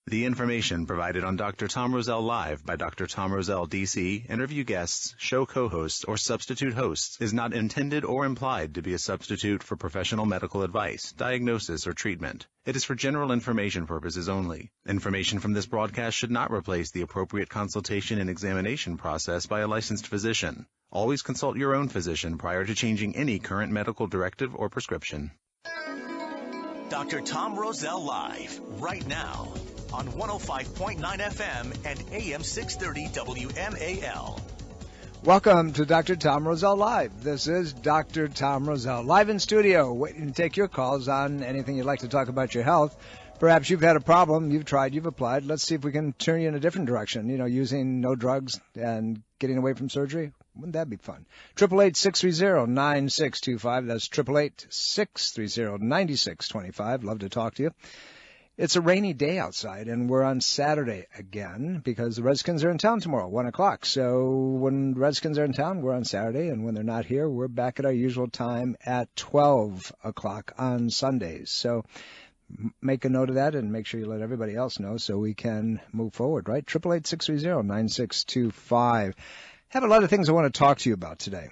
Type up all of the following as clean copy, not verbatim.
The information provided on Dr. Tom Roselle Live by Dr. Tom Roselle, D.C., interview guests, show co-hosts, or substitute hosts is not intended or implied to be a substitute for professional medical advice, diagnosis, or treatment. It is for general information purposes only. Information from this broadcast should not replace the appropriate consultation and examination process by a licensed physician. Always consult your own physician prior to changing any current medical directive or prescription. Dr. Tom Roselle Live, right now, on 105.9 FM and AM 630 WMAL. Welcome to Dr. Tom Roselle Live. This is Dr. Tom Roselle, live in studio, waiting to take your calls on anything you'd like to talk about your health. Perhaps you've had a problem, you've tried, you've applied. Let's see if we can turn you in a different direction, using no drugs and getting away from surgery. Wouldn't that be fun? 888-630-9625. That's 888-630-9625. Love to talk to you. It's a rainy day outside, and we're on Saturday again because the Redskins are in town tomorrow, 1 o'clock. So when the Redskins are in town, we're on Saturday, and when they're not here, we're back at our usual time at 12 o'clock on Sundays. So make a note of that and make sure you let everybody else know so we can move forward, right? 888-630-9625. I have a lot of things I want to talk to you about today.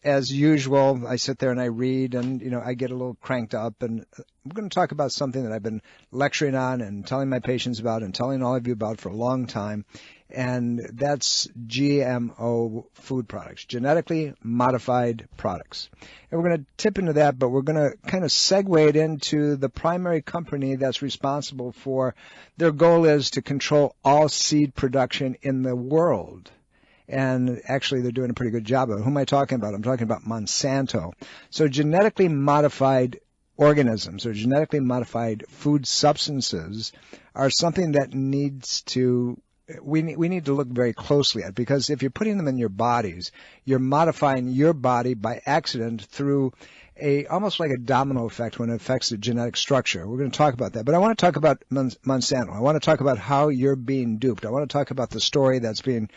As usual, I sit there and I read and, I get a little cranked up, and I'm going to talk about something that I've been lecturing on and telling my patients about and telling all of you about for a long time, and that's GMO food products, genetically modified products. And we're going to tip into that, but we're going to kind of segue it into the primary company that's responsible for, their goal is to control all seed production in the world. And actually, they're doing a pretty good job of it. Who am I talking about? I'm talking about Monsanto. So genetically modified organisms or genetically modified food substances are something that we need to look very closely at, because if you're putting them in your bodies, you're modifying your body by accident through almost like a domino effect when it affects the genetic structure. We're going to talk about that. But I want to talk about Monsanto. I want to talk about how you're being duped. I want to talk about the story that's being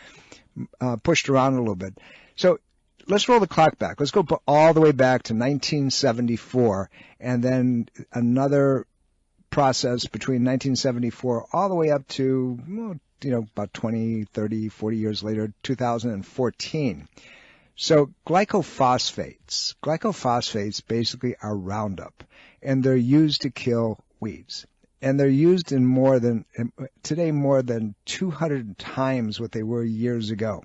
pushed around a little bit. So let's roll the clock back. Let's go all the way back to 1974, and then another process between 1974 all the way up to, about 20, 30, 40 years later, 2014. So glyphosate basically are Roundup, and they're used to kill weeds. And they're used in more than 200 times what they were years ago.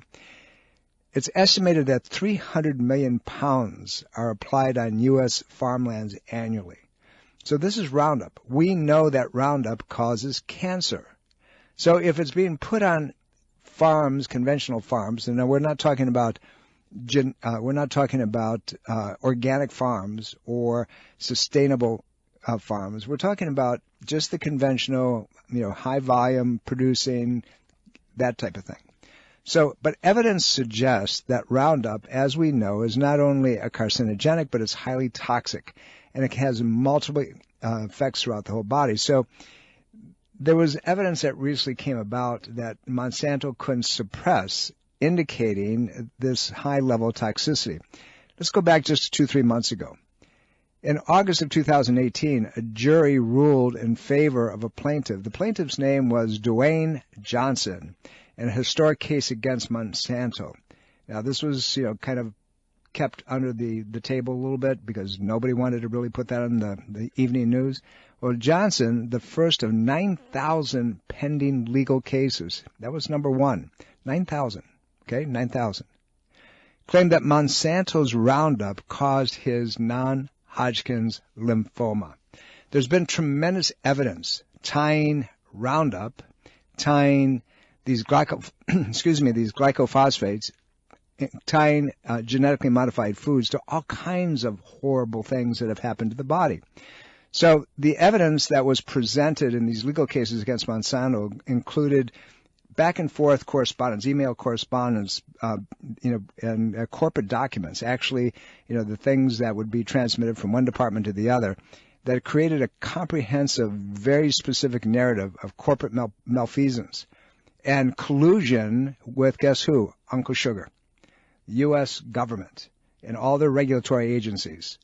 It's estimated that 300 million pounds are applied on U.S. farmlands annually. So this is Roundup. We know that Roundup causes cancer. So if it's being put on farms, conventional farms, and we're not talking about organic farms or sustainable farms. We're talking about just the conventional, high volume producing, that type of thing. So, but evidence suggests that Roundup, as we know, is not only a carcinogenic, but it's highly toxic, and it has multiple effects throughout the whole body. So there was evidence that recently came about that Monsanto couldn't suppress, indicating this high level of toxicity. Let's go back just 2-3 months ago. In August of 2018, a jury ruled in favor of a plaintiff. The plaintiff's name was Dwayne Johnson, in a historic case against Monsanto. Now, this was, kind of kept under the table a little bit because nobody wanted to really put that on the evening news. Well, Johnson, the first of 9,000 pending legal cases, that was number one, 9,000, okay, 9,000, claimed that Monsanto's Roundup caused his non-Hodgkins lymphoma. There's been tremendous evidence tying Roundup, tying these glyphosates, tying genetically modified foods to all kinds of horrible things that have happened to the body. So the evidence that was presented in these legal cases against Monsanto included back and forth correspondence, email correspondence, and corporate documents, actually, the things that would be transmitted from one department to the other, that created a comprehensive, very specific narrative of corporate malfeasance and collusion with, guess who? Uncle Sugar, U.S. government, and all their regulatory agencies.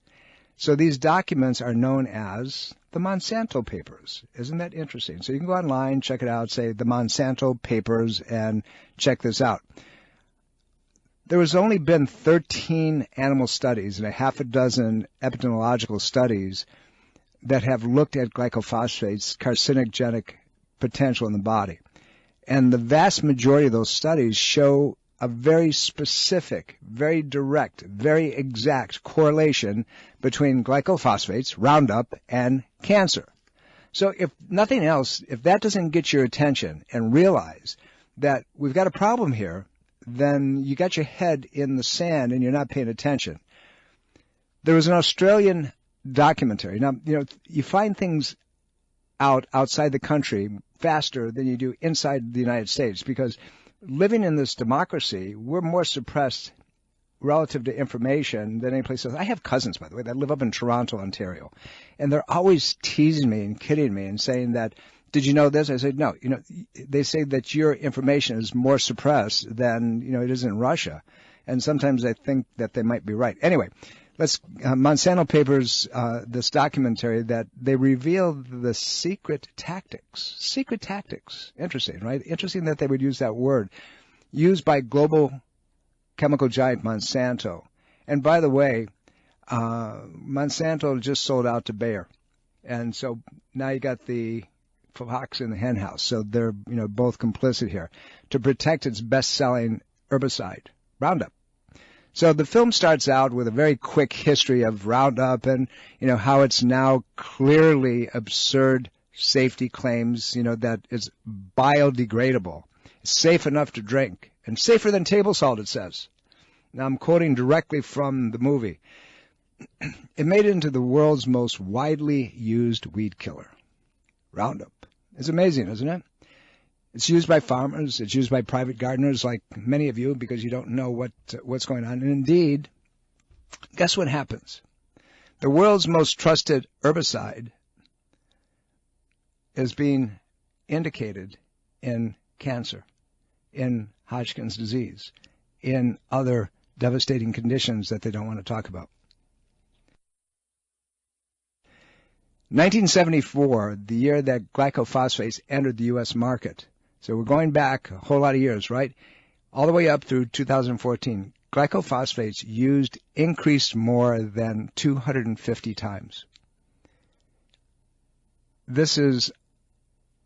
So these documents are known as the Monsanto papers. Isn't that interesting? So you can go online, check it out, say the Monsanto papers, and check this out. There has only been 13 animal studies and a half a dozen epidemiological studies that have looked at glyphosate's carcinogenic potential in the body. And the vast majority of those studies show a very specific, very direct, very exact correlation between glyphosates, Roundup, and cancer. So if nothing else, if that doesn't get your attention and realize that we've got a problem here, then you got your head in the sand and you're not paying attention. There was an Australian documentary. Now, you find things outside the country faster than you do inside the United States, because living in this democracy, we're more suppressed relative to information than any place else. I have cousins, by the way, that live up in Toronto, Ontario, and they're always teasing me and kidding me and saying that, did you know this? I said, no. They say that your information is more suppressed than, it is in Russia. And sometimes I think that they might be right. Anyway, Monsanto papers, this documentary that they reveal the secret tactics. Secret tactics. Interesting, right? Interesting that they would use that word. Used by global chemical giant Monsanto. And by the way, Monsanto just sold out to Bayer. And so now you got the fox in the hen house. So they're, both complicit here to protect its best-selling herbicide, Roundup. So the film starts out with a very quick history of Roundup and, how it's now clearly absurd safety claims, that it's biodegradable. It's safe enough to drink and safer than table salt, it says. Now I'm quoting directly from the movie. It made it into the world's most widely used weed killer, Roundup. It's amazing, isn't it? It's used by farmers. It's used by private gardeners like many of you because you don't know what's going on. And indeed, guess what happens? The world's most trusted herbicide is being indicated in cancer, in Hodgkins disease, in other devastating conditions that they don't want to talk about. 1974, the year that glyphosates entered the U.S. market. So we're going back a whole lot of years, right? All the way up through 2014. Glyphosates used increased more than 250 times. This is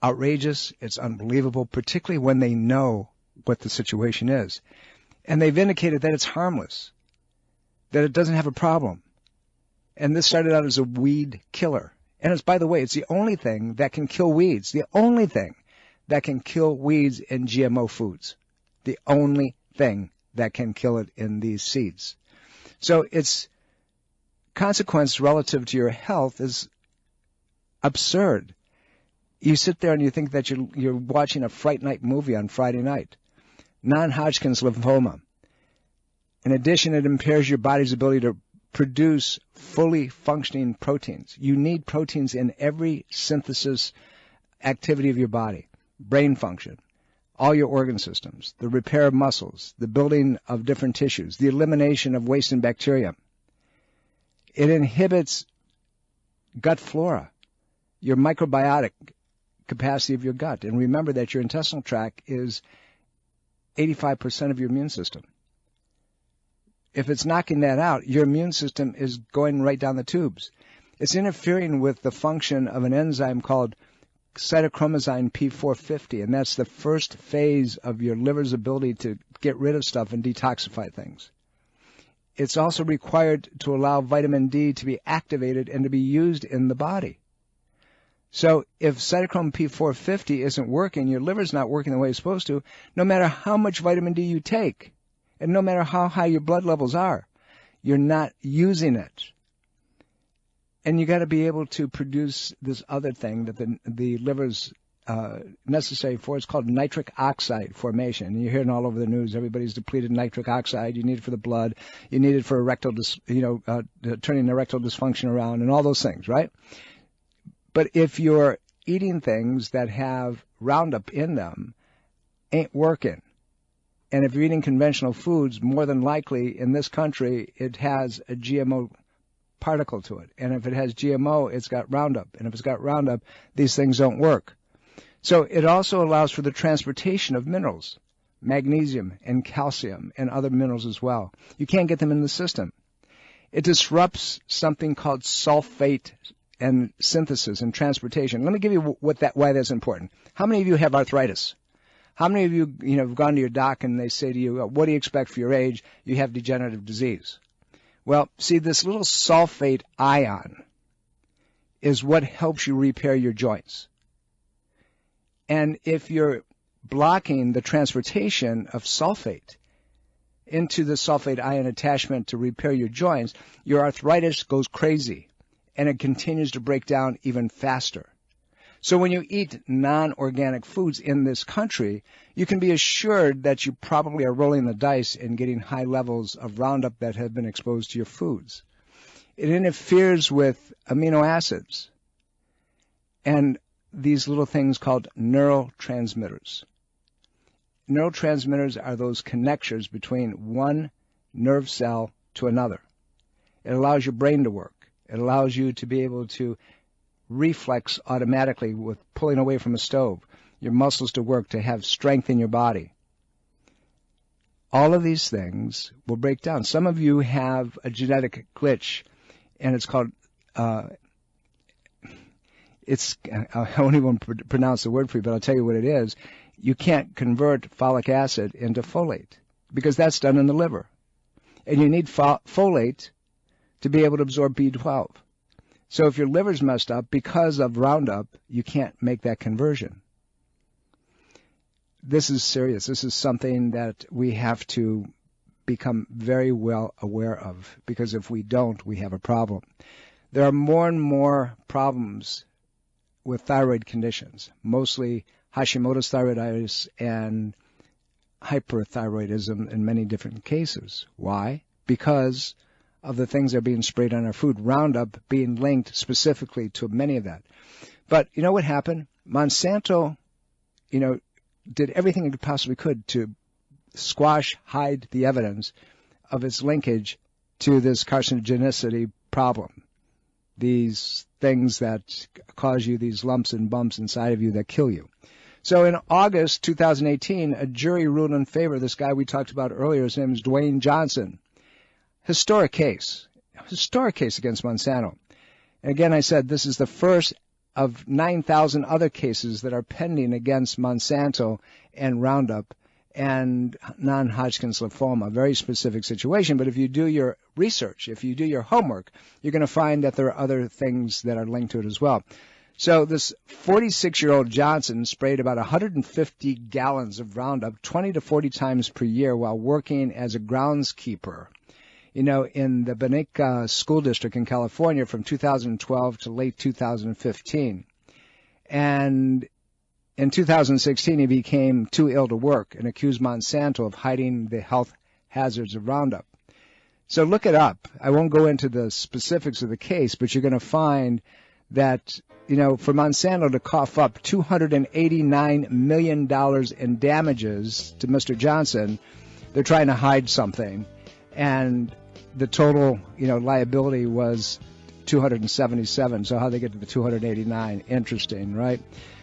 outrageous. It's unbelievable, particularly when they know what the situation is. And they've indicated that it's harmless, that it doesn't have a problem. And this started out as a weed killer. And it's, by the way, it's the only thing that can kill weeds, the only thing that can kill weeds in GMO foods, the only thing that can kill it in these seeds. So its consequence relative to your health is absurd. You sit there and you think that you're watching a Fright Night movie on Friday night. Non-Hodgkins lymphoma. In addition, it impairs your body's ability to produce fully functioning proteins. You need proteins in every synthesis activity of your body. Brain function, all your organ systems, the repair of muscles, the building of different tissues, the elimination of waste and bacteria. It inhibits gut flora, your microbiotic capacity of your gut. And remember that your intestinal tract is 85% of your immune system. If it's knocking that out, your immune system is going right down the tubes. It's interfering with the function of an enzyme called cytochromosine P450, and that's the first phase of your liver's ability to get rid of stuff and detoxify things. It's also required to allow vitamin D to be activated and to be used in the body. So if cytochrome P450 isn't working, your liver's not working the way it's supposed to, no matter how much vitamin D you take, and no matter how high your blood levels are, you're not using it. And you got to be able to produce this other thing that the liver's necessary for. It's called nitric oxide formation. And you're hearing all over the news. Everybody's depleted nitric oxide. You need it for the blood. You need it for erectile, turning erectile dysfunction around and all those things, right? But if you're eating things that have Roundup in them, ain't working. And if you're eating conventional foods, more than likely in this country, it has a GMO particle to it. And if it has GMO, it's got Roundup. And if it's got Roundup, these things don't work. So it also allows for the transportation of minerals, magnesium and calcium and other minerals as well. You can't get them in the system. It disrupts something called sulfate and synthesis and transportation. Let me give you why that's important. How many of you have arthritis? How many of you, have gone to your doc and they say to you, what do you expect for your age? You have degenerative disease. Well, see, this little sulfate ion is what helps you repair your joints. And if you're blocking the transportation of sulfate into the sulfate ion attachment to repair your joints, your arthritis goes crazy, and it continues to break down even faster. So when you eat non-organic foods in this country, you can be assured that you probably are rolling the dice and getting high levels of Roundup that have been exposed to your foods. It interferes with amino acids and these little things called neurotransmitters. Neurotransmitters are those connectors between one nerve cell to another. It allows your brain to work. It allows you to be able to reflex automatically with pulling away from a stove, your muscles to work, to have strength in your body. All of these things will break down. Some of you have a genetic glitch, and it's called, I won't even pronounce the word for you, but I'll tell you what it is. You can't convert folic acid into folate because that's done in the liver. And you need folate to be able to absorb B12. So if your liver's messed up because of Roundup, you can't make that conversion. This is serious. This is something that we have to become very well aware of, because if we don't, we have a problem. There are more and more problems with thyroid conditions, mostly Hashimoto's thyroiditis and hyperthyroidism in many different cases. Why? Because of the things that are being sprayed on our food, Roundup being linked specifically to many of that. But you know what happened? Monsanto, did everything it possibly could to hide the evidence of its linkage to this carcinogenicity problem. These things that cause you these lumps and bumps inside of you that kill you. So in August 2018, a jury ruled in favor of this guy we talked about earlier. His name is Dwayne Johnson. Historic case against Monsanto. And again, I said this is the first of 9,000 other cases that are pending against Monsanto and Roundup and non-Hodgkins lymphoma. Very specific situation, but if you do your research, if you do your homework, you're going to find that there are other things that are linked to it as well. So this 46-year-old Johnson sprayed about 150 gallons of Roundup 20 to 40 times per year while working as a groundskeeper in the Benica School District in California from 2012 to late 2015. And in 2016, he became too ill to work and accused Monsanto of hiding the health hazards of Roundup. So look it up. I won't go into the specifics of the case, but you're going to find that, for Monsanto to cough up $289 million in damages to Mr. Johnson, they're trying to hide something. And the total, liability was 277. So how they get to the 289? Interesting, right?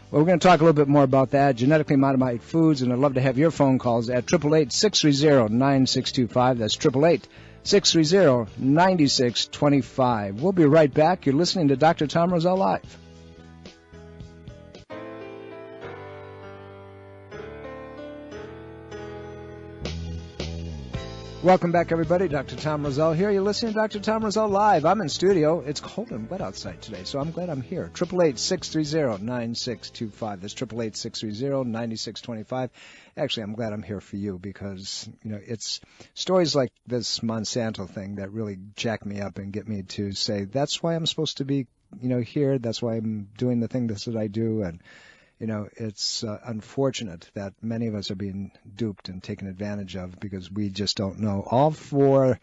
Well, we're going to talk a little bit more about that, genetically modified foods, and I'd love to have your phone calls at 888-630-9625. That's 888-630-9625. We'll be right back. You're listening to Dr. Tom Roselle Live. Welcome back, everybody. Dr. Tom Roselle here. You're listening to Dr. Tom Roselle Live. I'm in studio. It's cold and wet outside today, so I'm glad I'm here. 888-630-9625. That's 888-630-9625. Actually, I'm glad I'm here for you because, it's stories like this Monsanto thing that really jack me up and get me to say, that's why I'm supposed to be, here. That's why I'm doing the thing that I do. And it's unfortunate that many of us are being duped and taken advantage of because we just don't know. All for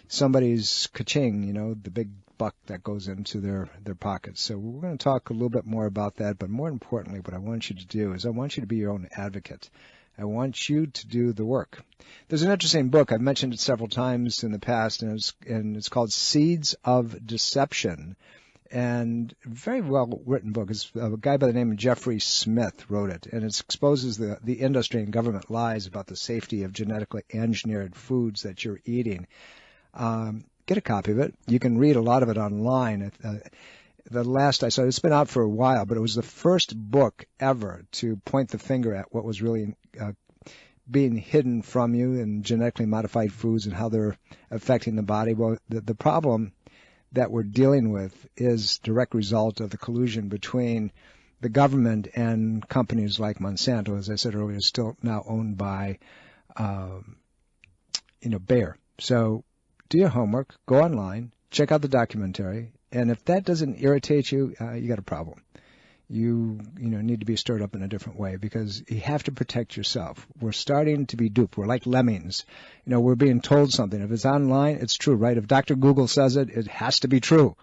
somebody's ka-ching, the big buck that goes into their pockets. So we're going to talk a little bit more about that. But more importantly, what I want you to do is I want you to be your own advocate. I want you to do the work. There's an interesting book. I've mentioned it several times in the past, and it's called Seeds of Deception. And a very well-written book. It's a guy by the name of Jeffrey Smith wrote it, and it exposes the industry and government lies about the safety of genetically engineered foods that you're eating. Get a copy of it. You can read a lot of it online. The last I saw, it's been out for a while, but it was the first book ever to point the finger at what was really being hidden from you in genetically modified foods and how they're affecting the body. Well, the problem that we're dealing with is direct result of the collusion between the government and companies like Monsanto, as I said earlier, still now owned by, Bayer. So do your homework, go online, check out the documentary, and if that doesn't irritate you, you got a problem. You need to be stirred up in a different way because you have to protect yourself. We're starting to be duped. We're like lemmings. We're being told something. If it's online, it's true, right? If Dr. Google says it, it has to be true.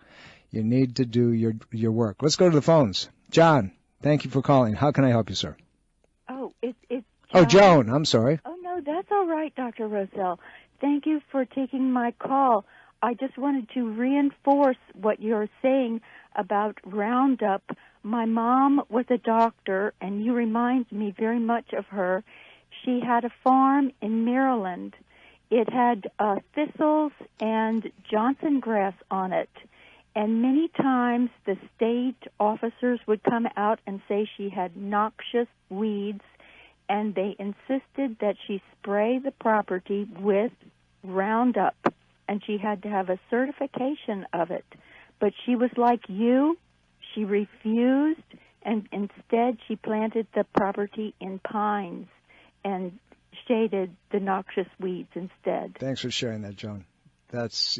You need to do your work. Let's go to the phones. John, thank you for calling. How can I help you, sir? Oh, it's Joan. Oh, Joan, I'm sorry. Oh, no, that's all right, Dr. Roselle. Thank you for taking my call. I just wanted to reinforce what you're saying about Roundup. My mom was a doctor, and you remind me very much of her. She had a farm in Maryland. It had thistles and Johnson grass on it. And many times the state officers would come out and say she had noxious weeds, and they insisted that she spray the property with Roundup, and she had to have a certification of it. But she was like you. She refused, and instead she planted the property in pines and shaded the noxious weeds instead. Thanks for sharing that, Joan. That's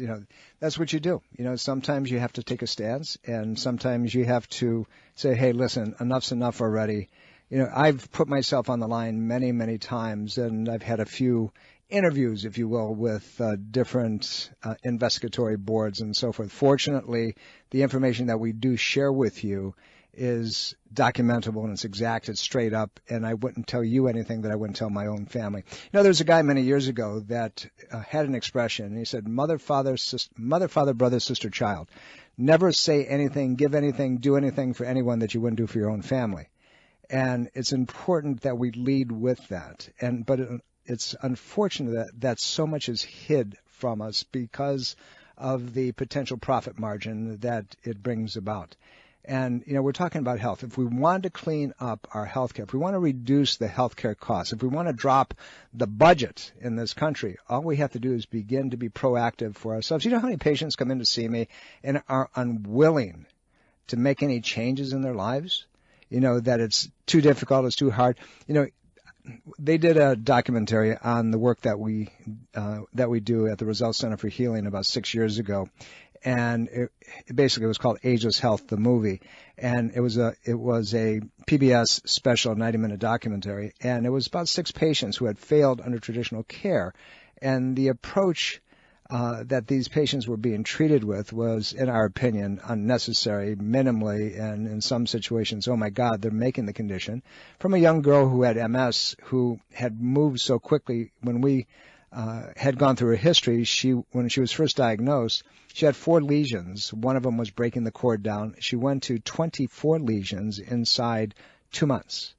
what you do. Sometimes you have to take a stance, and sometimes you have to say, hey, listen, enough's enough already. I've put myself on the line many, many times, and I've had a few interviews, if you will, with different investigatory boards and so forth. Fortunately, the information that we do share with you is documentable, and it's exact, it's straight up, and I wouldn't tell you anything that I wouldn't tell my own family. There's a guy many years ago that had an expression, and he said, mother, father, brother, sister, child. Never say anything, give anything, do anything for anyone that you wouldn't do for your own family. And it's important that we lead with that. But it's unfortunate that so much is hid from us because of the potential profit margin that it brings about. And, we're talking about health. If we want to clean up our health care, if we want to reduce the health care costs, if we want to drop the budget in this country, all we have to do is begin to be proactive for ourselves. You know how many patients come in to see me and are unwilling to make any changes in their lives? That it's too difficult, it's too hard. They did a documentary on the work that we do at the Roselle Center for Healing about 6 years ago, and it basically was called Ageless Health, the movie, and it was a PBS special 90-minute documentary, and it was about 6 patients who had failed under traditional care, and the approach that these patients were being treated with was, in our opinion, unnecessary, minimally, and in some situations, oh my God, they're making the condition. From a young girl who had MS, who had moved so quickly. When we had gone through her history, when she was first diagnosed, she had 4 lesions. One of them was breaking the cord down. She went to 24 lesions inside 2 months.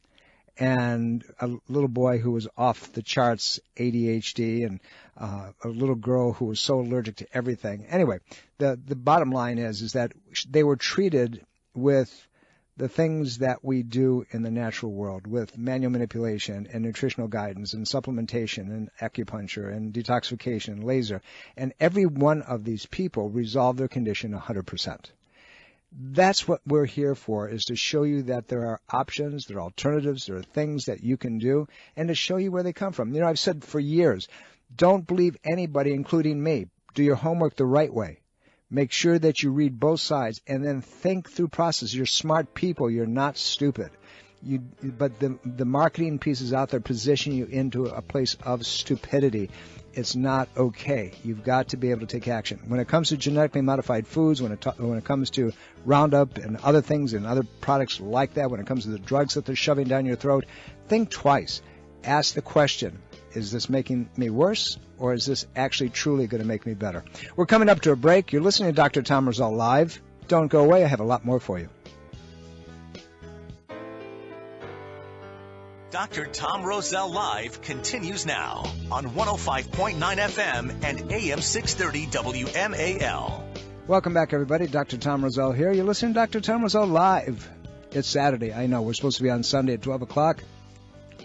And a little boy who was off the charts, ADHD, and a little girl who was so allergic to everything. Anyway, the bottom line is that they were treated with the things that we do in the natural world, with manual manipulation and nutritional guidance and supplementation and acupuncture and detoxification and laser. And every one of these people resolved their condition 100%. That's what we're here for, is to show you that there are options, there are alternatives, there are things that you can do, and to show you where they come from. I've said for years, don't believe anybody, including me. Do your homework the right way. Make sure that you read both sides and then think through process. You're smart people. You're not stupid. But the marketing pieces out there position you into a place of stupidity. It's not okay. You've got to be able to take action. When it comes to genetically modified foods, when it comes to Roundup and other things and other products like that, when it comes to the drugs that they're shoving down your throat, think twice. ask the question, is this making me worse, or is this actually truly going to make me better? We're coming up to a break. You're listening to Dr. Tom Roselle Live. Don't go away. I have a lot more for you. Dr. Tom Roselle Live continues now on 105.9 FM and AM 630 WMAL. Welcome back, everybody. Dr. Tom Roselle here. You're listening to Dr. Tom Roselle Live. It's Saturday. I know we're supposed to be on Sunday at 12 o'clock,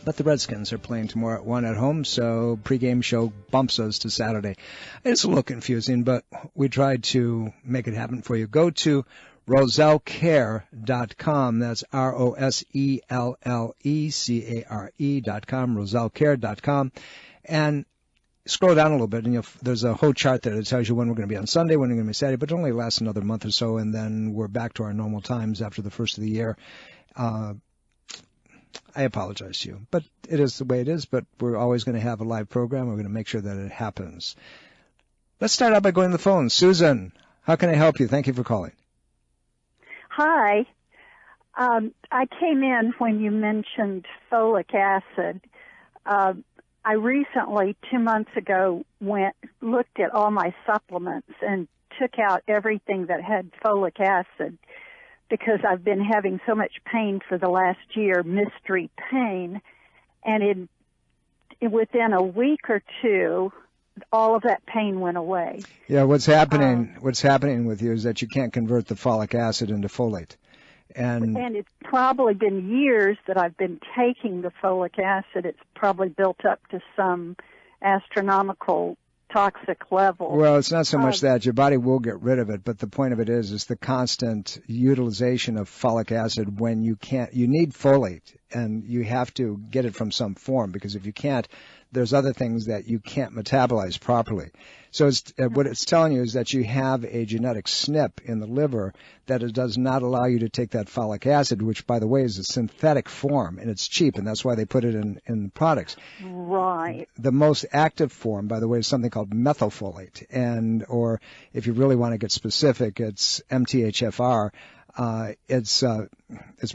but the Redskins are playing tomorrow at 1 at home, so pregame show bumps us to Saturday. It's a little confusing, but we tried to make it happen for you. Go to rosellecare.com. That's ROSELLECARE.com, rosellecare.com. And scroll down a little bit, and there's a whole chart there that tells you when we're going to be on Sunday, when we're going to be Saturday, but it only lasts another month or so, and then we're back to our normal times after the first of the year. I apologize to you, but it is the way it is, but we're always going to have a live program. We're going to make sure that it happens. Let's start out by going to the phone. Susan, how can I help you? Thank you for calling. Hi. I came in when you mentioned folic acid. I recently, 2 months ago, looked at all my supplements and took out everything that had folic acid because I've been having so much pain for the last year, mystery pain, and within a week or two, all of that pain went away. Yeah, what's happening with you is that you can't convert the folic acid into folate. And it's probably been years that I've been taking the folic acid. It's probably built up to some astronomical toxic level. Well, it's not so much that. Your body will get rid of it, but the point of it is the constant utilization of folic acid when you need folate, and you have to get it from some form, because if you can't, there's other things that you can't metabolize properly. So what it's telling you is that you have a genetic SNP in the liver that it does not allow you to take that folic acid, which, by the way, is a synthetic form, and it's cheap, and that's why they put it in products. Right. The most active form, by the way, is something called methylfolate, or if you really want to get specific, it's MTHFR. It's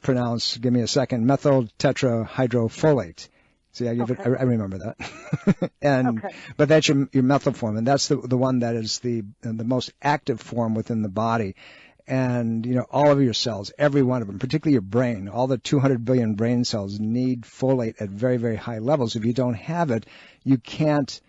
pronounced, give me a second, methyl tetrahydrofolate. See, I remember that. But that's your methyl form, and that's the one that is the most active form within the body. And, all of your cells, every one of them, particularly your brain, all the 200 billion brain cells need folate at very, very high levels. If you don't have it, you can't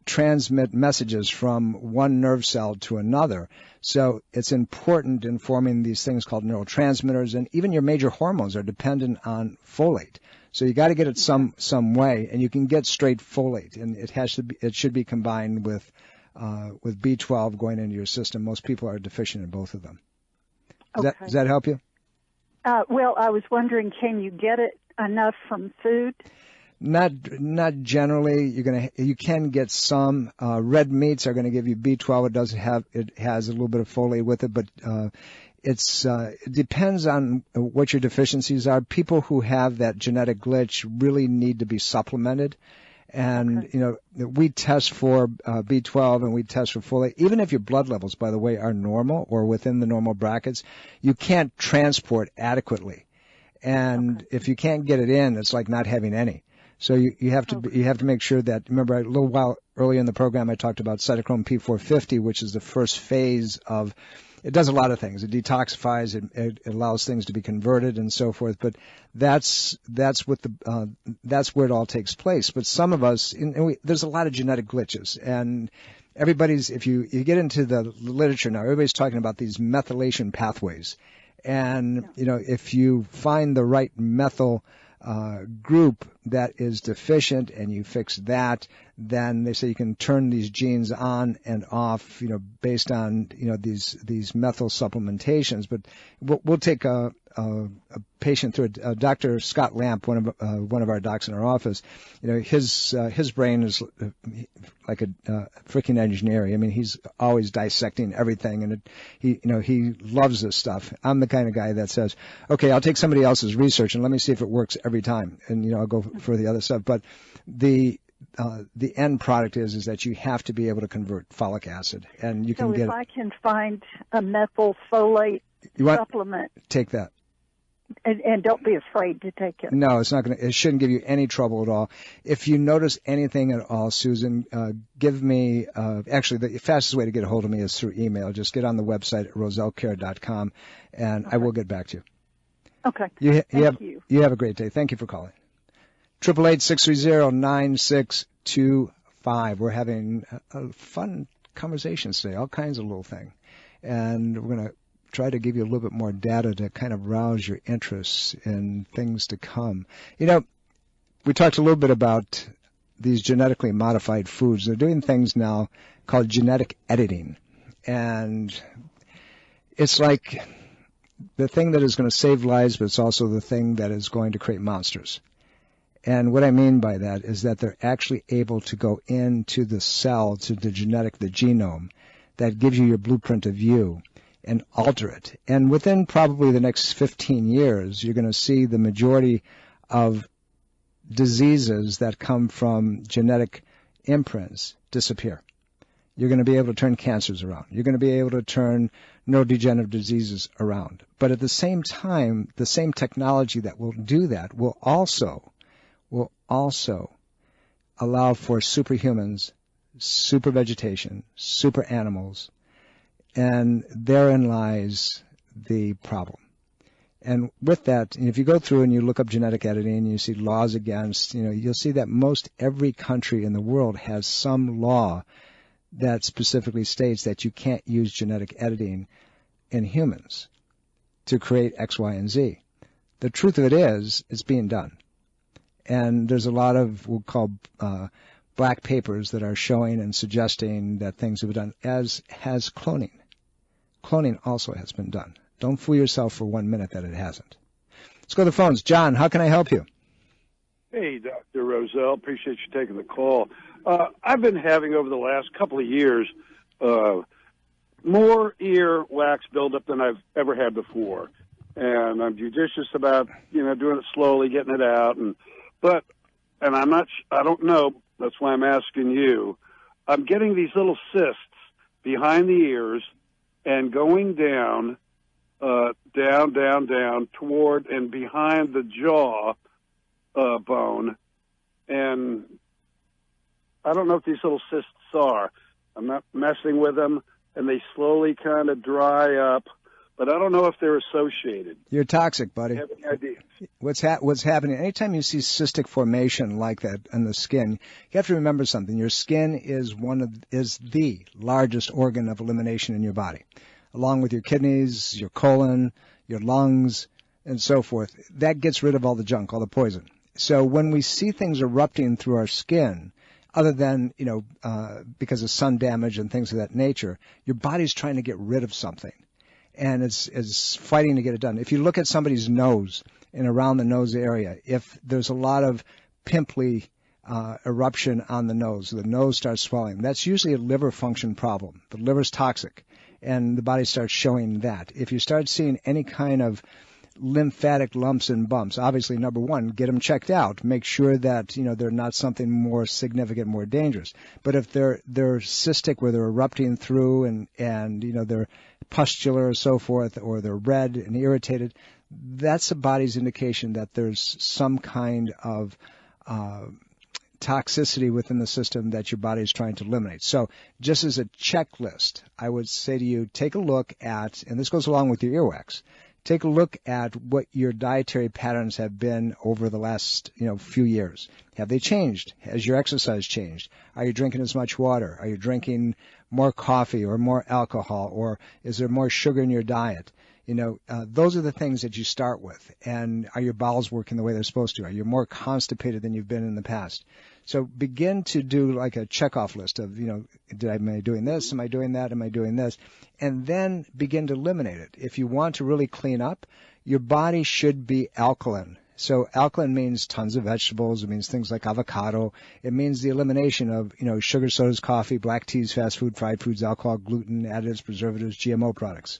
transmit messages from one nerve cell to another. So it's important in forming these things called neurotransmitters, and even your major hormones are dependent on folate. So you got to get it some way, and you can get straight folate, and it should be combined with B12 going into your system. Most people are deficient in both of them. Does that help you? Well, I was wondering, can you get it enough from food? Not generally. You can get some. Red meats are going to give you B12. It has a little bit of folate with it, but it depends on what your deficiencies are. People who have that genetic glitch really need to be supplemented. And, we test for B12 and we test for folate. Even if your blood levels, by the way, are normal or within the normal brackets, you can't transport adequately. And if you can't get it in, it's like not having any. So you have to make sure that, remember, a little while earlier in the program I talked about cytochrome P450, which is the first phase of, it does a lot of things. It detoxifies, it allows things to be converted and so forth. But that's where it all takes place. But some of us, there's a lot of genetic glitches, and if you get into the literature now, everybody's talking about these methylation pathways. And, if you find the right methyl group that is deficient and you fix that, then they say you can turn these genes on and off, based on, these methyl supplementations. But we'll take a patient through it. Dr. Scott Lamp, one of our docs in our office, his brain is like a freaking engineer. I mean, he's always dissecting everything, and he loves this stuff. I'm the kind of guy that says, okay, I'll take somebody else's research and let me see if it works every time, and I'll go for the other stuff. But the end product is that you have to be able to convert folic acid, and you can get. So if I can find a methylfolate supplement, take that. And don't be afraid to take it. No, it shouldn't give you any trouble at all. If you notice anything at all, Susan, give me, actually the fastest way to get a hold of me is through email. Just get on the website at rosellecare.com and I will get back to you. Okay. You have a great day. Thank you for calling. 888-630-9625. We're having fun conversations today, all kinds of little things. And we're going to try to give you a little bit more data to kind of rouse your interest in things to come. You know, we talked a little bit about these genetically modified foods. They're doing things now called genetic editing. And it's like the thing that is going to save lives, but it's also the thing that is going to create monsters. And what I mean by that is that they're actually able to go into the cell, to the genome, that gives you your blueprint of you, and alter it. And within probably the next 15 years, you're going to see the majority of diseases that come from genetic imprints disappear. You're going to be able to turn cancers around. You're going to be able to turn neurodegenerative diseases around. But at the same time, the same technology that will do that will also allow for superhumans, super vegetation, super animals, and therein lies the problem. And with that, if you go through and you look up genetic editing, you see laws against, you'll see that most every country in the world has some law that specifically states that you can't use genetic editing in humans to create X, Y, and Z. The truth of it is, it's being done. And there's a lot of, we'll call black papers that are showing and suggesting that things have been done, as has cloning. Cloning also has been done. Don't fool yourself for 1 minute that it hasn't. Let's go to the phones. John, how can I help you? Hey, Dr. Roselle. Appreciate you taking the call. I've been having, over the last couple of years, more ear wax buildup than I've ever had before. And I'm judicious about, doing it slowly, getting it out. I don't know. That's why I'm asking you. I'm getting these little cysts behind the ears and going down toward and behind the jaw bone. And I don't know what these little cysts are. I'm not messing with them, and they slowly kind of dry up, but I don't know if they're associated. You're toxic, buddy. Do you have any idea? What's happening, anytime you see cystic formation like that in the skin, you have to remember something. Your skin is the largest organ of elimination in your body, along with your kidneys, your colon, your lungs, and so forth. That gets rid of all the junk, all the poison. So when we see things erupting through our skin, other than, because of sun damage and things of that nature, your body's trying to get rid of something. And it's fighting to get it done. If you look at somebody's nose and around the nose area, if there's a lot of pimply eruption on the nose starts swelling, that's usually a liver function problem. The liver's toxic, and the body starts showing that. If you start seeing any kind of lymphatic lumps and bumps, obviously, number one, get them checked out. Make sure that, they're not something more significant, more dangerous. But if they're cystic, where they're erupting through and they're pustular or so forth, or they're red and irritated, that's the body's indication that there's some kind of toxicity within the system that your body is trying to eliminate. So just as a checklist, I would say to you, take a look at, and this goes along with your earwax, take a look at what your dietary patterns have been over the last, few years. Have they changed? Has your exercise changed? Are you drinking as much water? Are you drinking more coffee or more alcohol? Or is there more sugar in your diet? Those are the things that you start with. And are your bowels working the way they're supposed to? Are you more constipated than you've been in the past? So begin to do like a checkoff list of, am I doing this? Am I doing that? Am I doing this? And then begin to eliminate it. If you want to really clean up, your body should be alkaline. So alkaline means tons of vegetables. It means things like avocado. It means the elimination of, sugar, sodas, coffee, black teas, fast food, fried foods, alcohol, gluten, additives, preservatives, GMO products.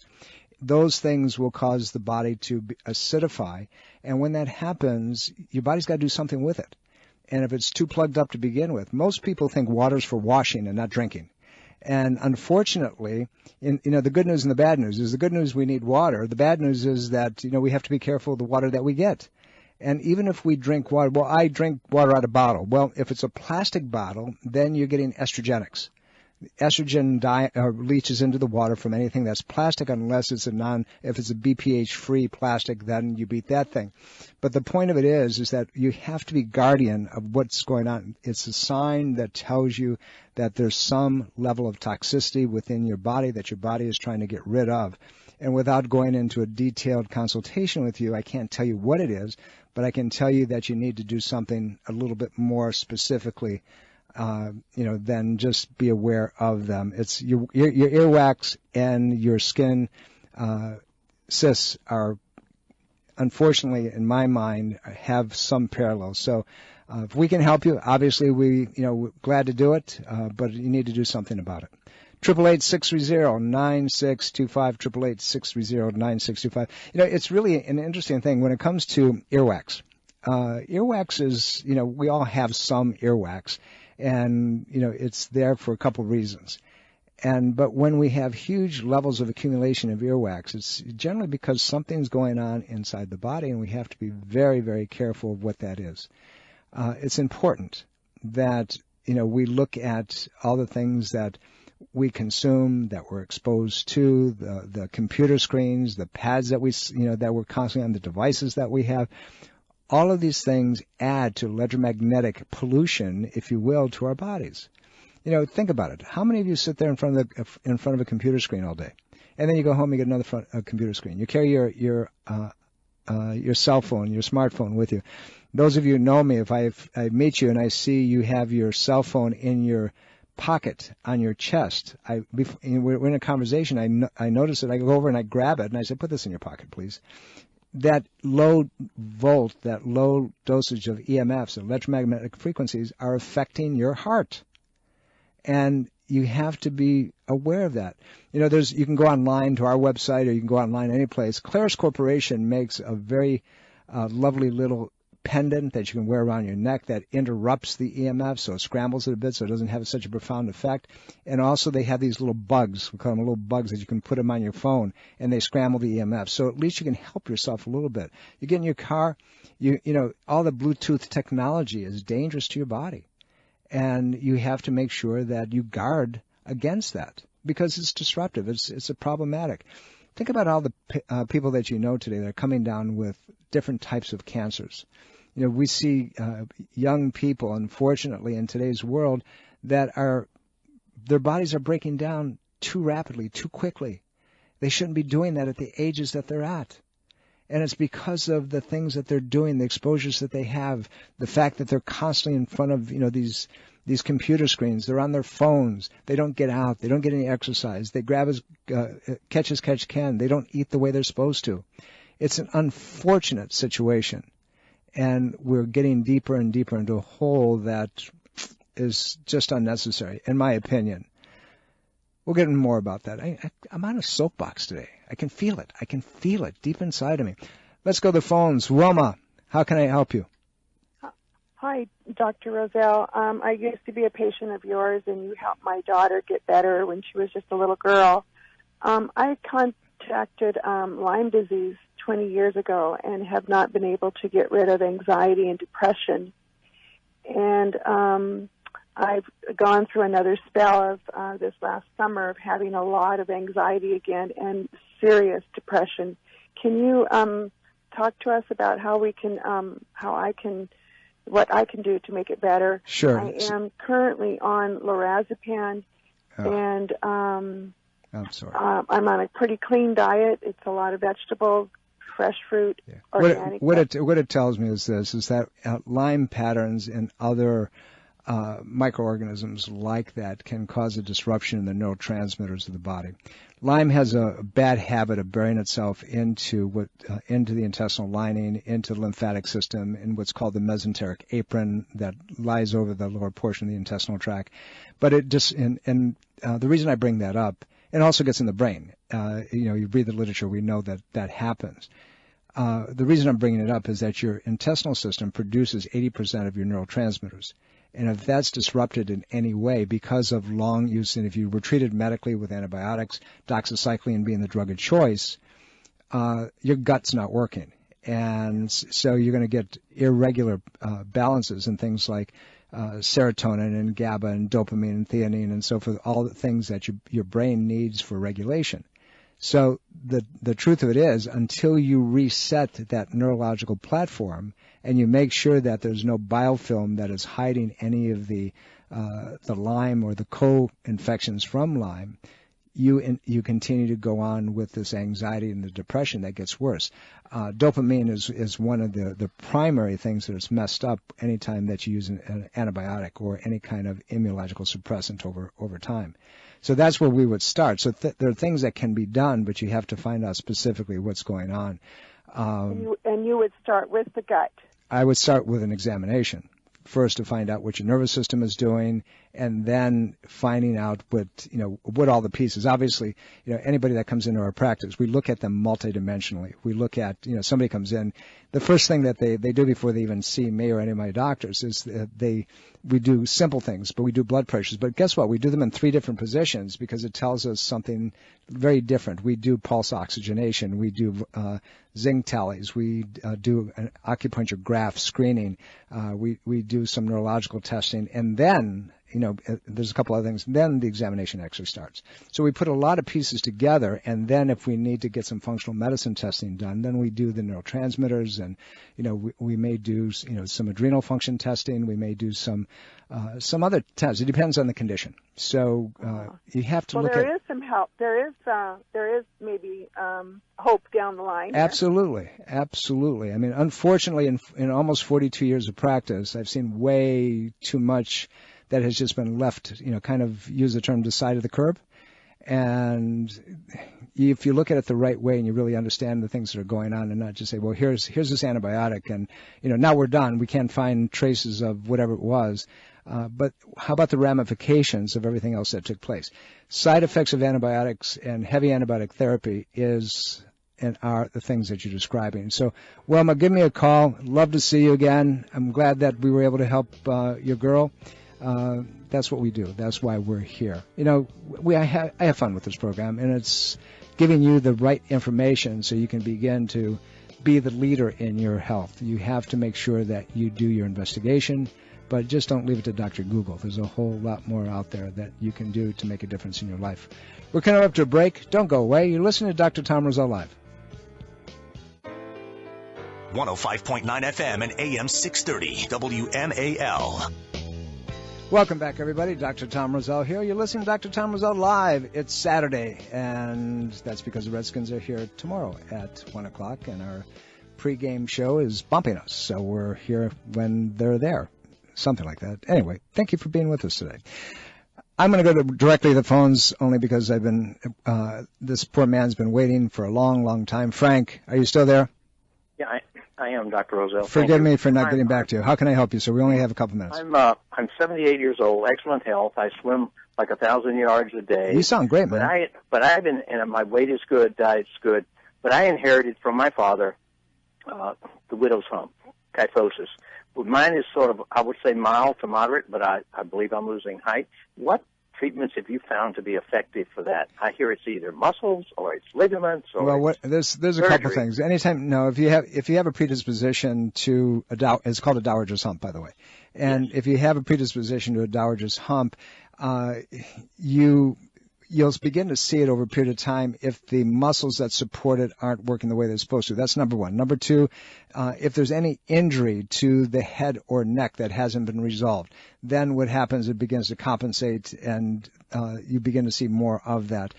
Those things will cause the body to acidify. And when that happens, your body's got to do something with it. And if it's too plugged up to begin with, most people think water's for washing and not drinking. And unfortunately, the good news and the bad news is the good news we need water. The bad news is that, we have to be careful of the water that we get. And even if we drink water, well, I drink water out of a bottle. Well, if it's a plastic bottle, then you're getting estrogenics. Estrogen leaches into the water from anything that's plastic, unless it's if it's a BPH-free plastic, then you beat that thing. But the point of it is that you have to be guardian of what's going on. It's a sign that tells you that there's some level of toxicity within your body that your body is trying to get rid of. And without going into a detailed consultation with you, I can't tell you what it is, but I can tell you that you need to do something a little bit more specifically, than just be aware of them. It's your earwax and your skin cysts are, unfortunately, in my mind, have some parallels. So if we can help you, obviously we're glad to do it, but you need to do something about it. 888-630-9625, 888-630-9625. It's really an interesting thing when it comes to earwax. Earwax is, we all have some earwax, and, it's there for a couple of reasons. But when we have huge levels of accumulation of earwax, it's generally because something's going on inside the body, and we have to be very, very careful of what that is. It's important that, we look at all the things that we consume, that we're exposed to, the computer screens, the pads that that we're constantly on, the devices that we have. All of these things add to electromagnetic pollution, if you will, to our bodies. Think about it. How many of you sit there in front of a computer screen all day, and then you go home and get another computer screen? You carry your cell phone, your smartphone with you. Those of you who know me, if I meet you and I see you have your cell phone in your pocket on your chest, we're in a conversation, I notice it, I go over and I grab it and I say, put this in your pocket, please. That low volt, that low dosage of EMFs, electromagnetic frequencies, are affecting your heart. And you have to be aware of that. You can go online to our website, or you can go online any place. Claris Corporation makes a very lovely little pendant that you can wear around your neck that interrupts the EMF, so it scrambles it a bit so it doesn't have such a profound effect. And also they have these little bugs, we call them little bugs, that you can put them on your phone, and they scramble the EMF. So at least you can help yourself a little bit. You get in your car, all the Bluetooth technology is dangerous to your body. And you have to make sure that you guard against that, because it's disruptive. It's problematic. Think about all the people that you know today that are coming down with different types of cancers. We see young people, unfortunately, in today's world that their bodies are breaking down too rapidly, too quickly. They shouldn't be doing that at the ages that they're at. And it's because of the things that they're doing, the exposures that they have, the fact that they're constantly in front of, these computer screens. They're on their phones. They don't get out. They don't get any exercise. They grab catch as catch can. They don't eat the way they're supposed to. It's an unfortunate situation. And we're getting deeper and deeper into a hole that is just unnecessary, in my opinion. We'll get into more about that. I'm on a soapbox today. I can feel it. I can feel it deep inside of me. Let's go to the phones. Wilma, how can I help you? Hi, Dr. Roselle. I used to be a patient of yours, and you helped my daughter get better when she was just a little girl. I contracted Lyme disease 20 years ago and have not been able to get rid of anxiety and depression. And I've gone through another spell of this last summer of having a lot of anxiety again and serious depression. Can you talk to us about how we can, what I can do to make it better? Sure. I am currently on lorazepam, and I'm sorry. I'm on a pretty clean diet. It's a lot of vegetables, fresh fruit, organic. What it tells me is this: is that Lyme patterns and other microorganisms like that can cause a disruption in the neurotransmitters of the body. Lyme has a bad habit of burying itself into the intestinal lining, into the lymphatic system, in what's called the mesenteric apron that lies over the lower portion of the intestinal tract. But it just the reason I bring that up, it also gets in the brain. You read the literature, we know that happens. The reason I'm bringing it up is that your intestinal system produces 80% of your neurotransmitters. And if that's disrupted in any way because of long use, and if you were treated medically with antibiotics, doxycycline being the drug of choice, your gut's not working. And so you're going to get irregular balances in things like serotonin and GABA and dopamine and theanine and so forth, all the things that your brain needs for regulation. So the truth of it is, until you reset that neurological platform and you make sure that there's no biofilm that is hiding any of the Lyme or the co-infections from Lyme, you continue to go on with this anxiety and the depression that gets worse. Dopamine is one of the primary things that is messed up anytime that you use an antibiotic or any kind of immunological suppressant over time. So that's where we would start. So there are things that can be done, but you have to find out specifically what's going on. And you would start with the gut. I would start with an examination. First to find out what your nervous system is doing, and then finding out what all the pieces. Obviously, anybody that comes into our practice, we look at them multidimensionally. We look at, somebody comes in, the first thing that they do before they even see me or any of my doctors is that we do simple things, but we do blood pressures. But guess what? We do them in 3 different positions because it tells us something very different. We do pulse oxygenation. We do zinc tallies. We do an acupuncture graph screening. We do some neurological testing. And then, there's a couple other things. Then the examination actually starts. So we put a lot of pieces together. And then if we need to get some functional medicine testing done, then we do the neurotransmitters. And, we may do, some adrenal function testing. We may do some other tests. It depends on the condition. So you have to look at. Well, there is some help. There is maybe hope down the line. Absolutely, absolutely. I mean, unfortunately, in almost 42 years of practice, I've seen way too much that has just been left. Kind of use the term, the side of the curb. And if you look at it the right way and you really understand the things that are going on, and not just say, well, here's this antibiotic, and now we're done. We can't find traces of whatever it was. But how about the ramifications of everything else that took place? Side effects of antibiotics and heavy antibiotic therapy is and are the things that you're describing. So, Wilma, give me a call. Love to see you again. I'm glad that we were able to help your girl. That's what we do. That's why we're here. I have fun with this program, and it's giving you the right information so you can begin to be the leader in your health. You have to make sure that you do your investigation, but just don't leave it to Dr. Google. There's a whole lot more out there that you can do to make a difference in your life. We're coming up to a break. Don't go away. You're listening to Dr. Tom Roselle Live. 105.9 FM and AM 630 WMAL. Welcome back, everybody. Dr. Tom Roselle here. You're listening to Dr. Tom Roselle Live. It's Saturday, and that's because the Redskins are here tomorrow at 1 o'clock, and our pregame show is bumping us, so we're here when they're there. Something like that. Anyway, thank you for being with us today. I'm going to go directly to the phones only because this poor man's been waiting for a long, long time. Frank, are you still there? Yeah, I am, Dr. Roselle. Forgive me for not getting back to you. How can I help you, sir? We only have a couple minutes. I'm 78 years old, excellent health. I swim like 1,000 yards a day. You sound great, man. But I've been, and my weight is good, diet's good, but I inherited from my father the widow's hump, kyphosis. But mine is sort of, I would say, mild to moderate, but I believe I'm losing height. What treatments have you found to be effective for that? I hear it's either muscles or it's ligaments or there's a couple things. If you have a predisposition to it's called a dowager's hump, by the way. And if you have a predisposition to a dowager's hump, you'll begin to see it over a period of time if the muscles that support it aren't working the way they're supposed to. That's number one. Number two, if there's any injury to the head or neck that hasn't been resolved, then what happens, it begins to compensate, and you begin to see more of that.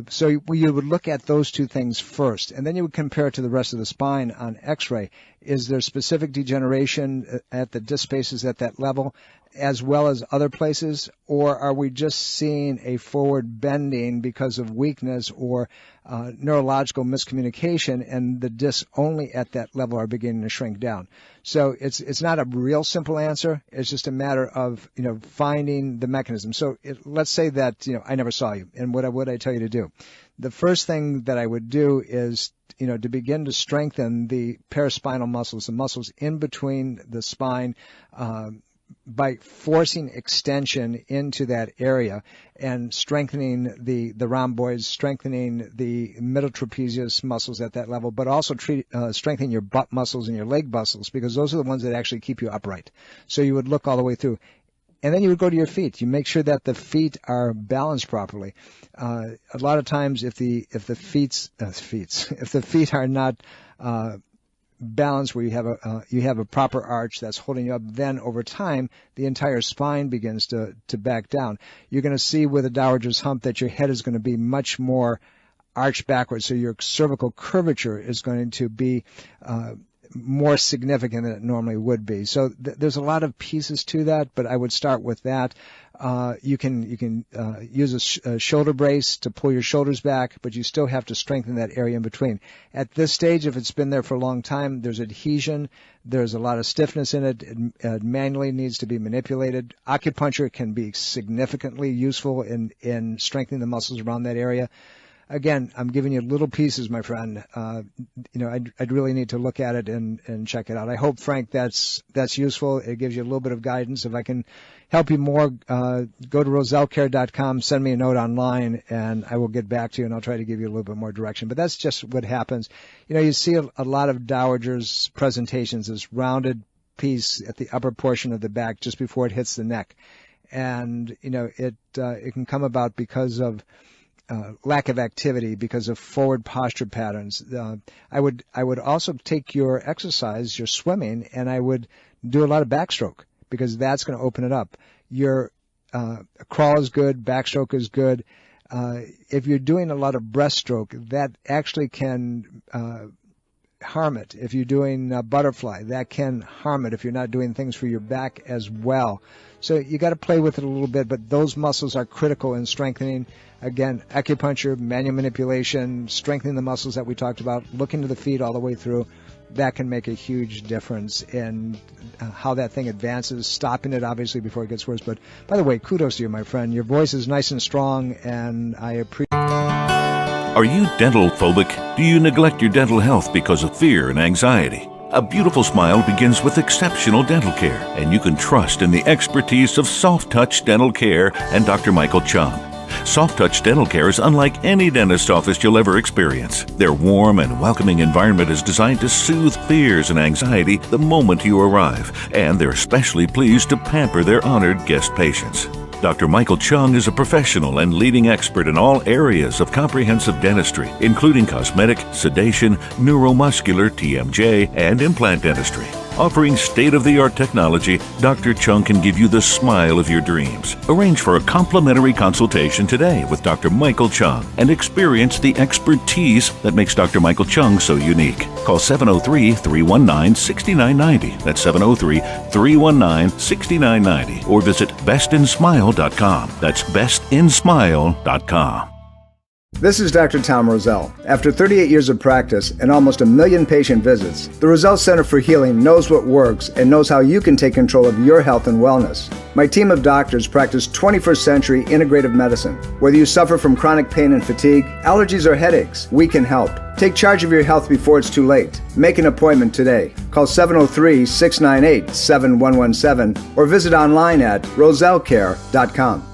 So you would look at those two things first, and then you would compare it to the rest of the spine on X-ray. Is there specific degeneration at the disc spaces at that level, as well as other places, or are we just seeing a forward bending because of weakness or neurological miscommunication, and the discs only at that level are beginning to shrink down? So it's not a real simple answer. It's just a matter of finding the mechanism. So let's say that I never saw you, and what would I tell you to do? The first thing that I would do is to begin to strengthen the paraspinal muscles, the muscles in between the spine, by forcing extension into that area and strengthening the rhomboids, strengthening the middle trapezius muscles at that level, but also strengthening your butt muscles and your leg muscles, because those are the ones that actually keep you upright. So you would look all the way through. And then you would go to your feet. You make sure that the feet are balanced properly. A lot of times, if the feet are not balance where you have a proper arch that's holding you up, then over time the entire spine begins to back down. You're going to see with a dowager's hump that your head is going to be much more arched backwards, so your cervical curvature is going to be more significant than it normally would be. So there's a lot of pieces to that, but I would start with that. You can use a shoulder brace to pull your shoulders back, but you still have to strengthen that area in between. At this stage, if it's been there for a long time, there's adhesion, there's a lot of stiffness in it. It manually needs to be manipulated. Acupuncture can be significantly useful in strengthening the muscles around that area. Again, I'm giving you little pieces, my friend. I'd really need to look at it and check it out. I hope, Frank, that's useful. It gives you a little bit of guidance. If I can help you more, go to rosellecare.com, send me a note online, and I will get back to you, and I'll try to give you a little bit more direction. But that's just what happens. You see a lot of dowagers' presentations, this rounded piece at the upper portion of the back just before it hits the neck. And, it can come about because of lack of activity, because of forward posture patterns. I would also take your exercise, your swimming, and I would do a lot of backstroke, because that's going to open it up. Your crawl is good, backstroke is good. If you're doing a lot of breaststroke, that actually can harm it. If you're doing butterfly, that can harm it if you're not doing things for your back as well. So you got to play with it a little bit, but those muscles are critical in strengthening. Again, acupuncture, manual manipulation, strengthening the muscles that we talked about, looking to the feet all the way through, that can make a huge difference in how that thing advances, stopping it obviously before it gets worse. But by the way, kudos to you, my friend. Your voice is nice and strong, and I appreciate. Are you dental phobic? Do you neglect your dental health because of fear and anxiety? A beautiful smile begins with exceptional dental care, and you can trust in the expertise of Soft Touch Dental Care and Dr. Michael Chung. Soft Touch Dental Care is unlike any dentist office you'll ever experience. Their warm and welcoming environment is designed to soothe fears and anxiety the moment you arrive, and they're especially pleased to pamper their honored guest patients. Dr. Michael Chung is a professional and leading expert in all areas of comprehensive dentistry, including cosmetic, sedation, neuromuscular, TMJ, and implant dentistry. Offering state-of-the-art technology, Dr. Chung can give you the smile of your dreams. Arrange for a complimentary consultation today with Dr. Michael Chung and experience the expertise that makes Dr. Michael Chung so unique. Call 703-319-6990. That's 703-319-6990. Or visit bestinsmile.com. That's bestinsmile.com. This is Dr. Tom Roselle. After 38 years of practice and almost 1 million patient visits, the Roselle Center for Healing knows what works and knows how you can take control of your health and wellness. My team of doctors practice 21st century integrative medicine. Whether you suffer from chronic pain and fatigue, allergies, or headaches, we can help. Take charge of your health before it's too late. Make an appointment today. Call 703-698-7117 or visit online at rosellecare.com.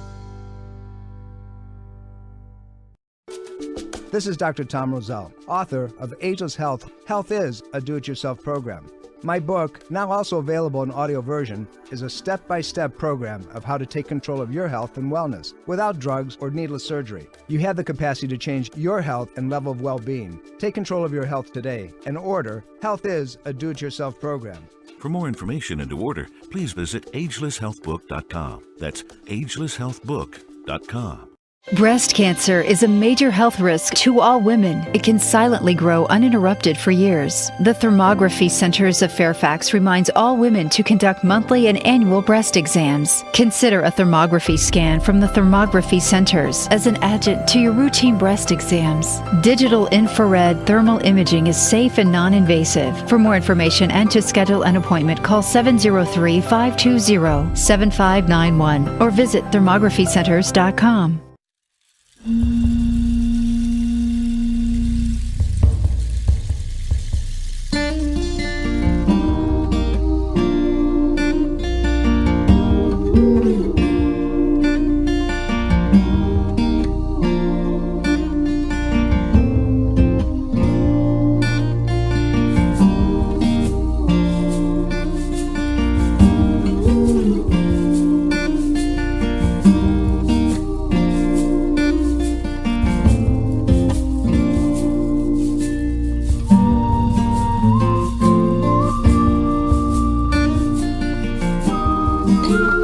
This is Dr. Tom Roselle, author of Ageless Health. Health is a do-it-yourself program. My book, now also available in audio version, is a step-by-step program of how to take control of your health and wellness without drugs or needless surgery. You have the capacity to change your health and level of well-being. Take control of your health today and order Health is a do-it-yourself program. For more information and to order, please visit agelesshealthbook.com. That's agelesshealthbook.com. Breast cancer is a major health risk to all women. It can silently grow uninterrupted for years. The Thermography Centers of Fairfax reminds all women to conduct monthly and annual breast exams. Consider a thermography scan from the Thermography Centers as an adjunct to your routine breast exams. Digital infrared thermal imaging is safe and non-invasive. For more information and to schedule an appointment, call 703-520-7591 or visit thermographycenters.com. you.